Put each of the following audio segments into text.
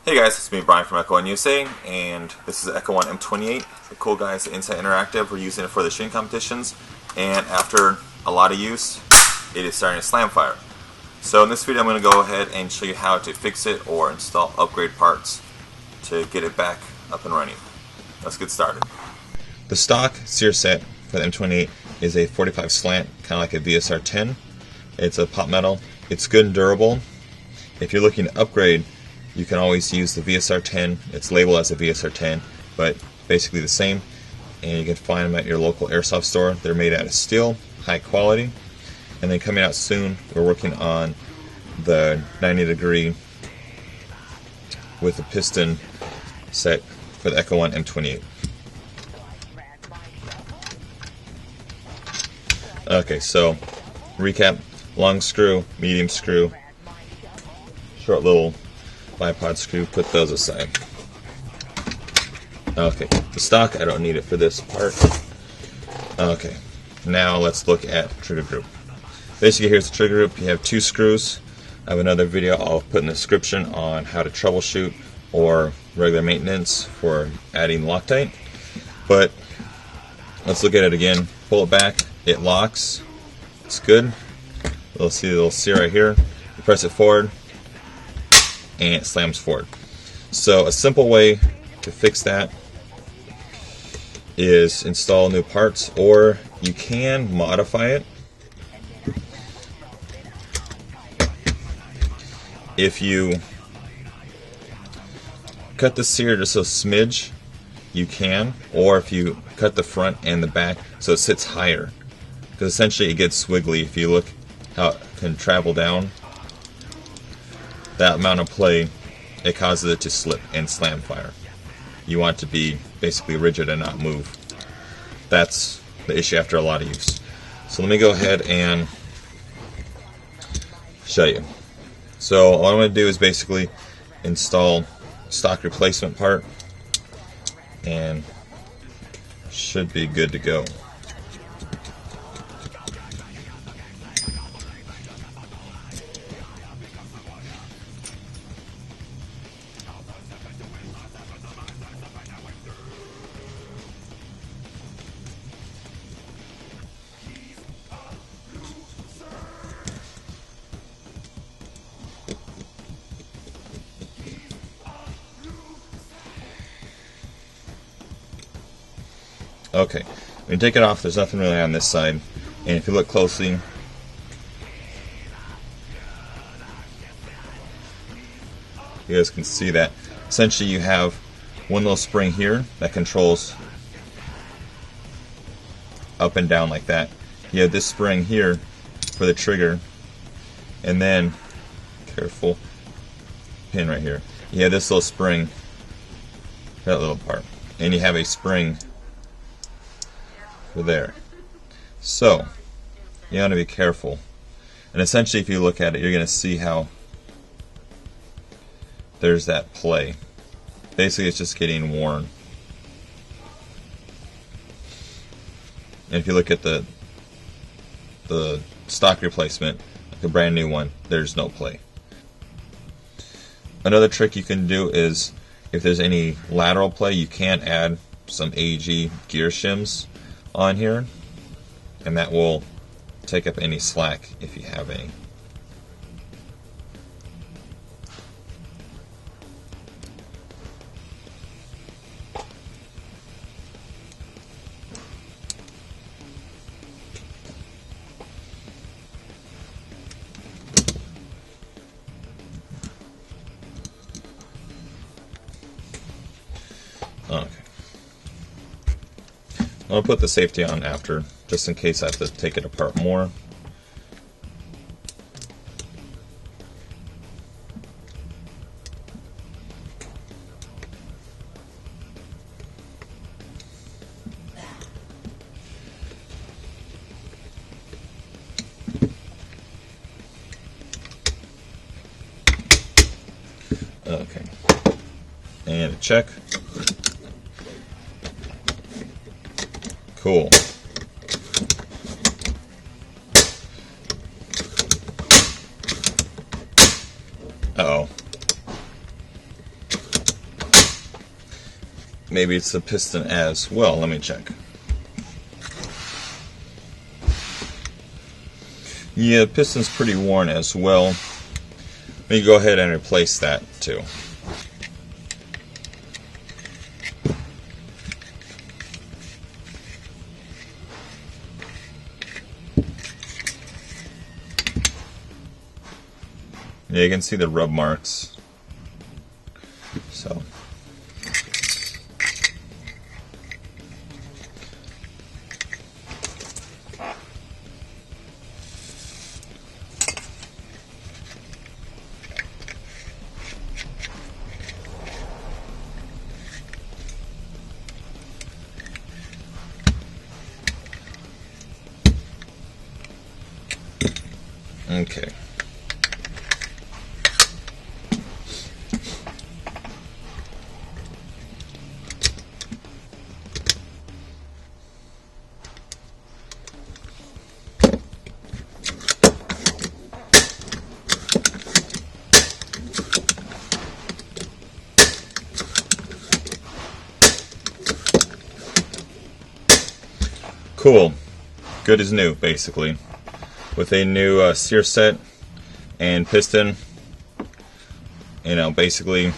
Hey guys, it's me Brian from Echo1 USA, and this is Echo1 M28. The cool guys at Insight Interactive. We're using it for the shooting competitions, and after a lot of use, it is starting to slam fire. So in this video I'm going to go ahead and show you how to fix it or install upgrade parts to get it back up and running. Let's get started. The stock Sear Set for the M28 is a 45 slant, kind of like a VSR-10. It's a pot metal. It's good and durable. If you're looking to upgrade, you can always use the VSR-10. It's labeled as a VSR-10, but basically the same. And you can find them at your local airsoft store. They're made out of steel, high quality. And then coming out soon, we're working on the 90-degree with a piston set for the Echo1 M28. Okay, so recap: long screw, medium screw, short little bipod screw. Put those aside. Okay, the stock, I don't need it for this part. Okay, now let's look at trigger group. Basically, here's the trigger group. You have two screws. I have another video I'll put in the description on how to troubleshoot or regular maintenance for adding Loctite. But let's look at it again. Pull it back. It locks. It's good. You'll see the little sear right here. You press it forward, and it slams forward. So a simple way to fix that is install new parts, or you can modify it. If you cut the sear just a smidge, you can, or if you cut the front and the back so it sits higher, because essentially it gets swiggly. If you look how it can travel down, that amount of play, it causes it to slip and slam fire. You want it to be basically rigid and not move. That's the issue after a lot of use. So let me go ahead and show you. So all I'm going to do is basically install stock replacement part, and should be good to go. Okay, when you take it off, there's nothing really on this side, and if you look closely, you guys can see that essentially you have one little spring here that controls up and down like that. You have this spring here for the trigger, and then, careful, pin right here. You have this little spring, that little part, and you have a spring for there. So you want to be careful, and essentially if you look at it, you're going to see how there's that play. Basically it's just getting worn. And if you look at the stock replacement, like a brand new one, there's no play. Another trick you can do is, if there's any lateral play, you can add some AEG gear shims on here, and that will take up any slack if you have any. Okay. I'll put the safety on after, just in case I have to take it apart more. Okay. And a check. Cool. Uh-oh. maybe it's the piston as well. Let me check. Yeah, the piston's pretty worn as well. Let me go ahead and replace that too. Yeah, you can see the rub marks. So okay. Cool. Good as new, basically. With a new sear set and piston, you know, basically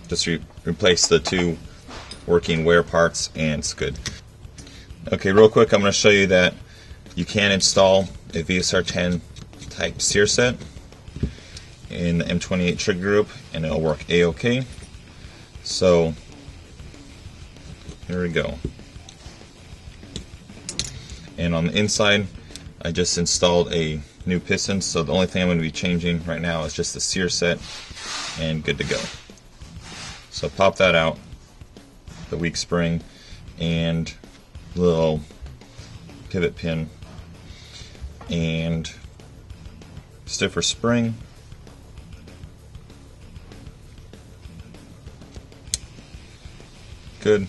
just replace the two working wear parts and it's good. Okay, real quick, I'm going to show you that you can install a VSR-10 type sear set in the M28 trigger group and it'll work A-OK. So here we go. And on the inside, I just installed a new piston, so the only thing I'm going to be changing right now is just the sear set, and good to go. So pop that out, the weak spring, and little pivot pin, and stiffer spring. Good.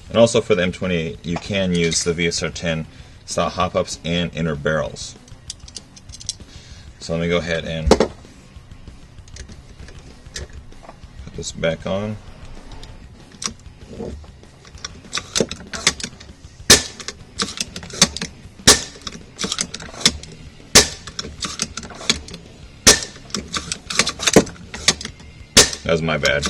And also for the M28, you can use the VSR-10 style hop-ups and inner barrels. So let me go ahead and put this back on. That was my bad.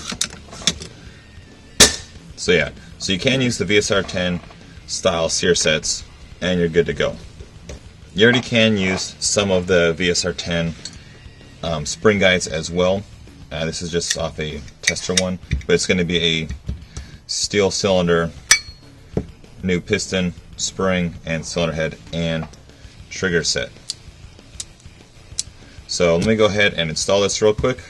So yeah. So you can use the VSR-10 style sear sets and you're good to go. You already can use some of the VSR-10 spring guides as well. This is just off a tester one, but it's going to be a steel cylinder, new piston, spring, and cylinder head and trigger set. So let me go ahead and install this real quick.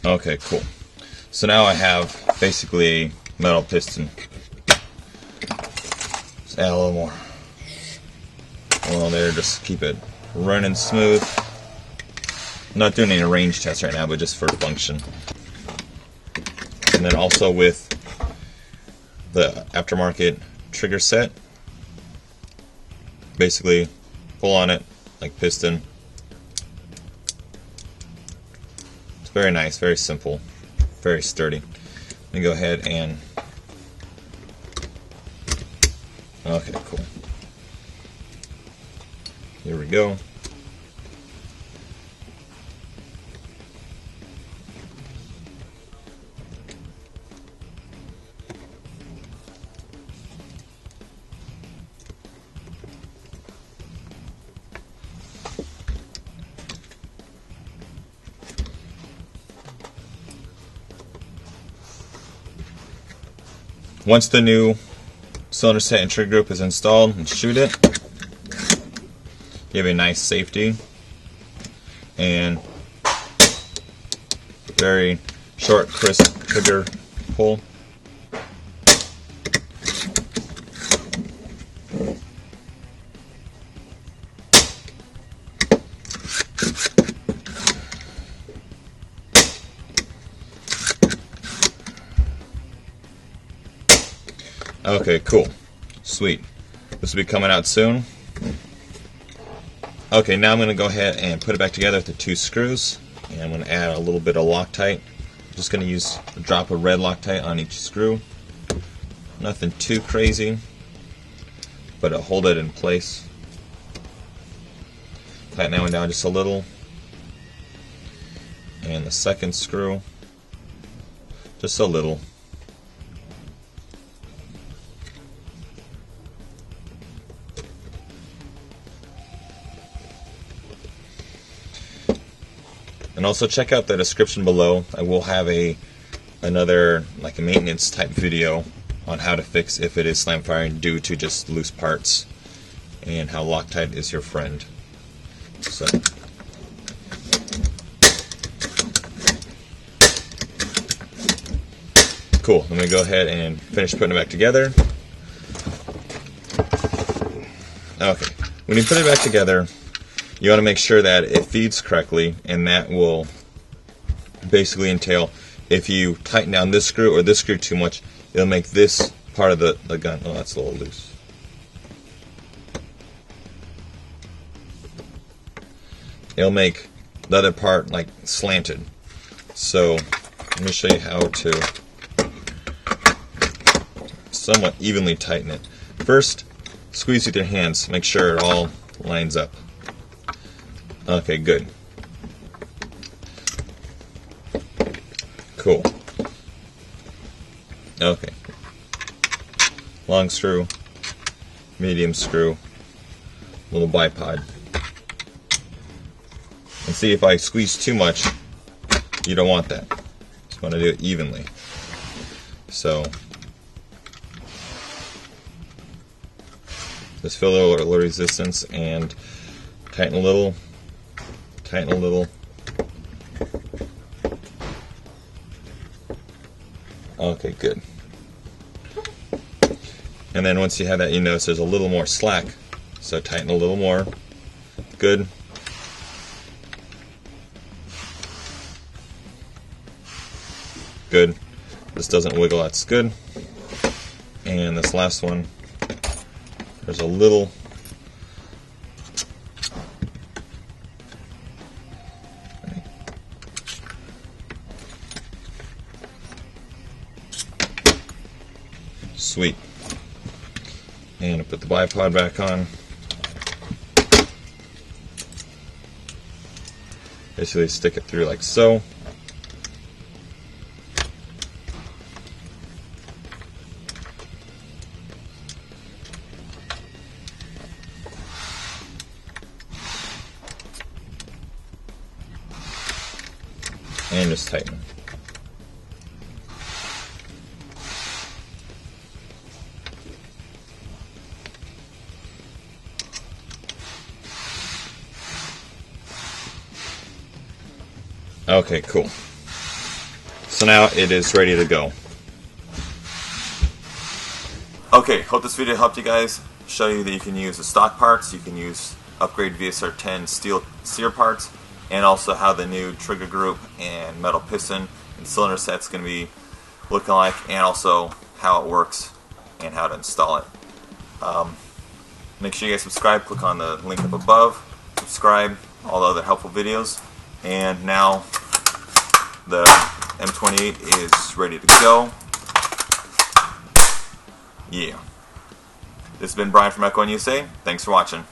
Okay, cool. So now I have basically a metal piston. Let's add a little more. Well, there, just keep it running smooth. I'm not doing any range tests right now, but just for function. And then also with the aftermarket trigger set, basically pull on it like piston. Very nice, very simple, very sturdy. Let me go ahead and... Okay, cool. Here we go. Once the new cylinder set and trigger group is installed and shoot it, you have a nice safety and very short, crisp trigger pull. Okay, cool. Sweet. This will be coming out soon. Okay, now I'm going to go ahead and put it back together with the 2 screws. And I'm going to add a little bit of Loctite. I'm just going to use a drop of red Loctite on each screw. Nothing too crazy, but it'll hold it in place. Tighten that one down just a little. And the second screw, just a little. And also check out the description below. I will have another like a maintenance type video on how to fix if it is slam firing due to just loose parts, and how Loctite is your friend. So cool. I'm gonna go ahead and finish putting it back together. Okay, when you put it back together, you want to make sure that it feeds correctly, and that will basically entail if you tighten down this screw or this screw too much, it'll make this part of the gun, oh, that's a little loose. It'll make the other part like slanted. So let me show you how to somewhat evenly tighten it. First, squeeze with your hands, make sure it all lines up. Okay, good. Cool. Okay. Long screw, medium screw, little bipod. And see, if I squeeze too much, you don't want that. Just want to do it evenly. So just feel a little resistance and tighten a little. Tighten a little. Okay, good. And then once you have that, you notice there's a little more slack. So tighten a little more. Good. Good. This doesn't wiggle, that's good. And this last one, there's a little. Sweet. And I put the bipod back on. Basically stick it through like so. And just tighten. Okay, cool. So now it is ready to go. Okay, hope this video helped you guys. Show you that you can use the stock parts, you can use upgrade VSR-10 steel sear parts, and also how the new trigger group and metal piston and cylinder set's going to be looking like, and also how it works and how to install it. Make sure you guys subscribe, click on the link up above, subscribe, all the other helpful videos, and now the M28 is ready to go. Yeah. This has been Brian from Echo1 USA. Thanks for watching.